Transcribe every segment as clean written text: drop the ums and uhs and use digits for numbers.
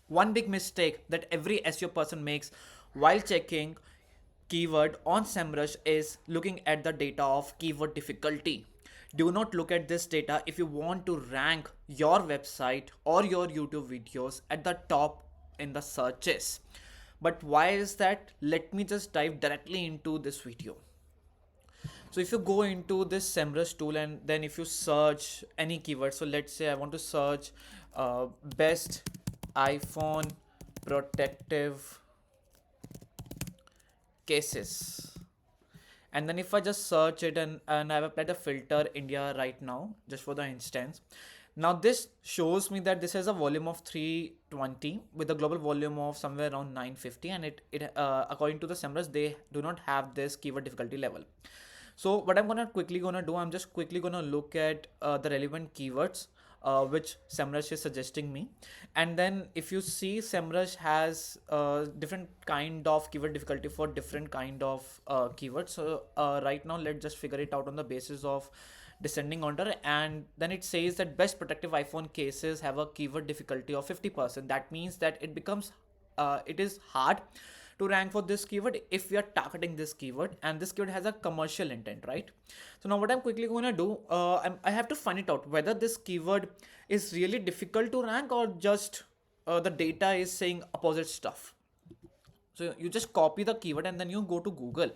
One big mistake that every SEO person makes while checking keyword on Semrush is looking at the data of keyword difficulty. Do not look at this data if you want to rank your website or your YouTube videos at the top in the searches. But why is that? Let me just dive directly into this video. So if you go into this Semrush tool and then if you search any keyword, so let's say I want to search best iPhone protective cases, and then if I just search it and I've applied a filter India right now just for the instance. Now this shows me that this has a volume of 320 with a global volume of somewhere around 950, and it according to the Semrush they do not have this keyword difficulty level. So what I'm gonna quickly gonna do, I'm just quickly gonna look at the relevant keywords which Semrush is suggesting me, and then if you see Semrush has different kind of keyword difficulty for different kind of keywords. So right now let's just figure it out on the basis of descending order, and then it says that best protective iPhone cases have a keyword difficulty of 50%. That means that it is hard to rank for this keyword if we are targeting this keyword, and this keyword has a commercial intent, right? So now what I'm quickly going to do, I have to find it out whether this keyword is really difficult to rank or just the data is saying opposite stuff. So you just copy the keyword and then you go to Google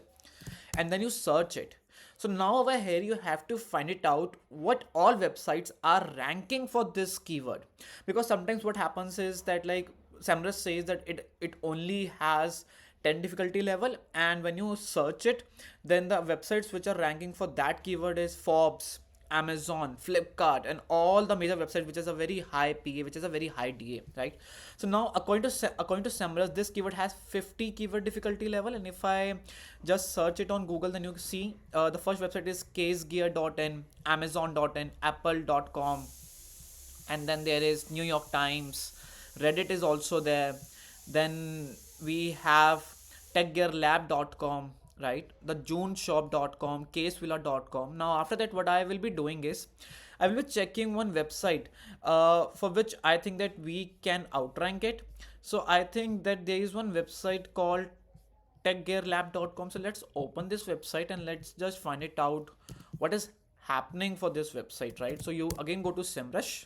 and then you search it. So now over here you have to find it out what all websites are ranking for this keyword, because sometimes what happens is that like Semrush says that it only has 10 difficulty level, and when you search it then the websites which are ranking for that keyword is Forbes, Amazon, Flipkart, and all the major websites which is a very high PA, which is a very high DA, right? So now according to Semrush, this keyword has 50 keyword difficulty level, and if I just search it on Google, then you see the first website is casegear.in, amazon.in, apple.com, and then there is New York Times, Reddit is also there. Then we have techgearlab.com, right? The juneshop.com, casevilla.com. Now after that what I will be doing is I will be checking one website for which I think that we can outrank it. So I think that there is one website called techgearlab.com. So let's open this website and let's just find it out what is happening for this website, right? So you again go to Semrush,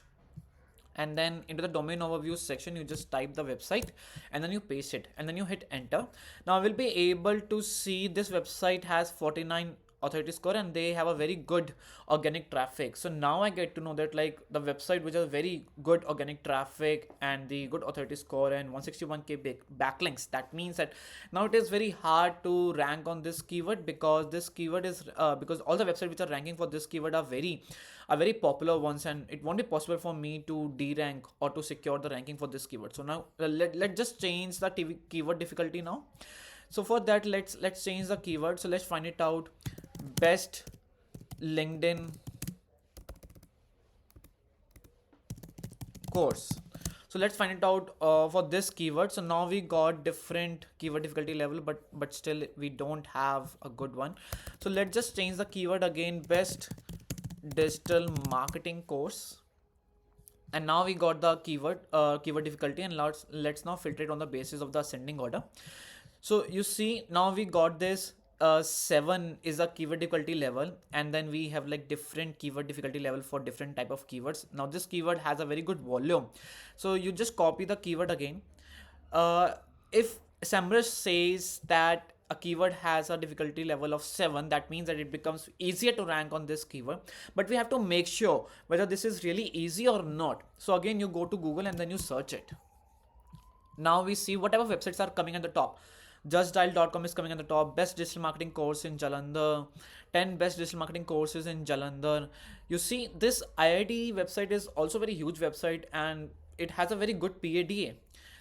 and then into the domain overview section you just type the website and then you paste it and then you hit enter. Now we'll be able to see this website has 49 authority score and they have a very good organic traffic. So now I get to know that like the website which has very good organic traffic and the good authority score and 161k backlinks, that means that now it is very hard to rank on this keyword, because this keyword is because all the websites which are ranking for this keyword are very popular ones, and it won't be possible for me to de-rank or to secure the ranking for this keyword. So now let's just change the keyword difficulty now. So for that let's change the keyword. So let's find it out, best LinkedIn course. So let's find it out for this keyword. So now we got different keyword difficulty level, but still we don't have a good one. So let's just change the keyword again, best digital marketing course, and now we got the keyword difficulty, and let's now filter it on the basis of the ascending order. So you see now we got this 7 is a keyword difficulty level, and then we have like different keyword difficulty level for different type of keywords. Now this keyword has a very good volume, so you just copy the keyword again. If Semrush says that a keyword has a difficulty level of 7, that means that it becomes easier to rank on this keyword, but we have to make sure whether this is really easy or not. So again you go to Google and then you search it. Now we see whatever websites are coming at the top. Justdial.com is coming at the top, best digital marketing course in Jalandhar, 10 best digital marketing courses in Jalandhar. You see this IIT website is also very huge website and it has a very good PADA.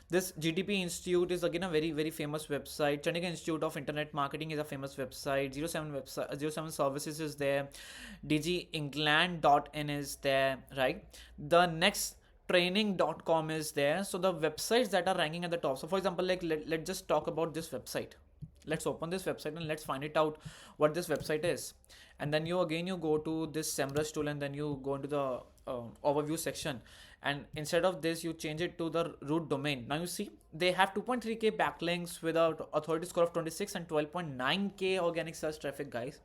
This GTP Institute is again a very famous website. Chandigarh Institute of Internet Marketing is a famous website. 07 Services is there. dgengland.in is there, right? The next training.com is there. So the websites that are ranking at the top. So for example, like let's just talk about this website. Let's open this website and let's find it out what this website is. And then you go to this Semrush tool and then you go into the overview section, and instead of this you change it to the root domain. Now you see they have 2.3k backlinks with a authority score of 26 and 12.9k organic search traffic, guys.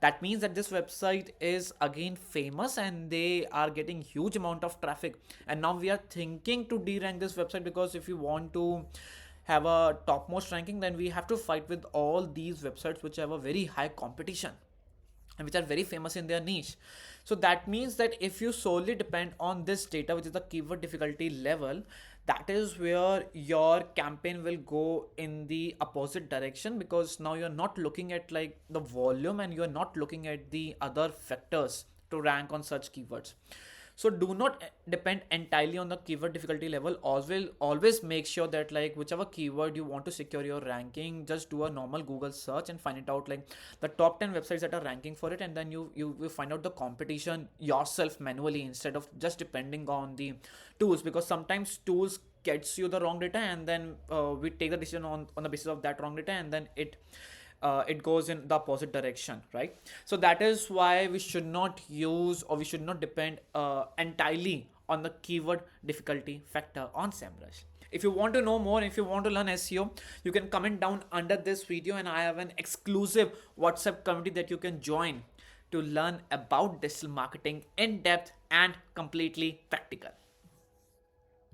That means that this website is again famous and they are getting huge amount of traffic. And now we are thinking to de-rank this website, because if you want to have a topmost ranking, then we have to fight with all these websites which have a very high competition and which are very famous in their niche. So that means that if you solely depend on this data, which is the keyword difficulty level, that is where your campaign will go in the opposite direction, because now you're not looking at like the volume and you're not looking at the other factors to rank on such keywords. So do not depend entirely on the keyword difficulty level. Always make sure that like whichever keyword you want to secure your ranking, just do a normal Google search and find it out, like the top 10 websites that are ranking for it, and then you will find out the competition yourself manually instead of just depending on the tools, because sometimes tools gets you the wrong data, and then we take the decision on the basis of that wrong data, and then it goes in the opposite direction, right? So that is why we should not use, or we should not depend entirely on the keyword difficulty factor on SEMrush. If you want to know more, if you want to learn SEO, you can comment down under this video, and I have an exclusive WhatsApp community that you can join to learn about digital marketing in depth and completely practical.